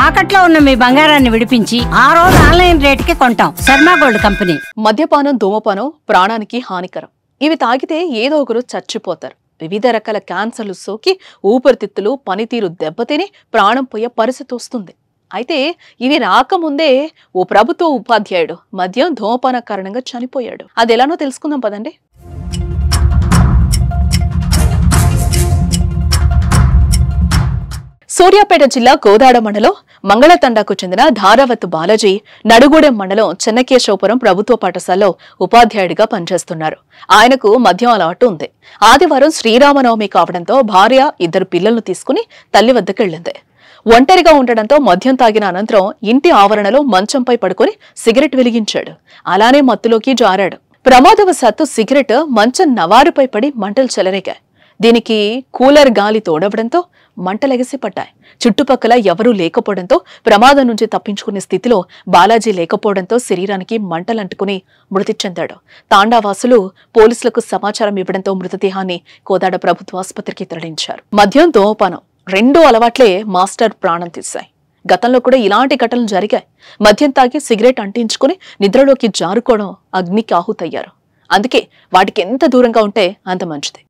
తాకట్లో ఉన్న మీ బంగారాన్ని విడిపించి ఆ రోజు ఆన్లైన్ రేటుకి కొంటాం. Sharma gold company. మద్యపానం, ధూమపానం ప్రాణానికి హానికరం. ఇవి తాగితే ఏదో ఒకరు చచ్చిపోతారు. వివిధ రకాల క్యాన్సర్లు సోకి ఊపిరితిత్తులు, పనితీరు దెబ్బతిని ప్రాణం పోయే పరిస్థితి వస్తుంది. అయితే ఇవి రాకముందే ఓ ప్రభుత్వ ఉపాధ్యాయుడు మద్యం, ధూమపాన కారణంగా చనిపోయాడు. అది ఎలానో తెలుసుకుందాం పదండి. సూర్యాపేట జిల్లా కోదాడ మండలం మంగళతండాకు చెందిన ధారావత్ బాలాజీ నడుగూడెం మండలం చెన్నకేశవపురం ప్రభుత్వ పాఠశాలలో ఉపాధ్యాయుడిగా పనిచేస్తున్నారు. ఆయనకు మద్యం అలవాటు ఉంది. ఆదివారం శ్రీరామనవమి కావడంతో భార్య, 2 పిల్లలను తీసుకుని తల్లి వద్దకెళ్లింది. ఒంటరిగా ఉండడంతో మద్యం తాగిన అనంతరం ఇంటి ఆవరణలో మంచంపై పడుకుని సిగరెట్ వెలిగించాడు. అలానే మత్తులోకి జారాడు. ప్రమాదవశాత్తు సిగరెట్ మంచం నవారుపై పడి మంటలు చెలరేగాయి. దీనికి కూలర్ గాలి తోడవడంతో మంటలెగసి పడ్డాయి. చుట్టుపక్కల ఎవరూ లేకపోవడంతో ప్రమాదం నుంచి తప్పించుకునే స్థితిలో బాలాజీ లేకపోవడంతో శరీరానికి మంటలంటుకుని మృతి చెందాడు. తాండావాసులు పోలీసులకు సమాచారం ఇవ్వడంతో మృతదేహాన్ని కోదాడ ప్రభుత్వ ఆసుపత్రికి తరలించారు. మద్యం, ధూమపానం 2 అలవాట్లే మాస్టర్ ప్రాణం తీశాయి. గతంలో కూడా ఇలాంటి ఘటనలు జరిగాయి. మద్యం తాగి సిగరెట్ అంటించుకుని నిద్రలోకి జారుకోవడం, అగ్నికి ఆహుతయ్యారు. అందుకే వాటికి ఎంత దూరంగా ఉంటే అంత మంచిది.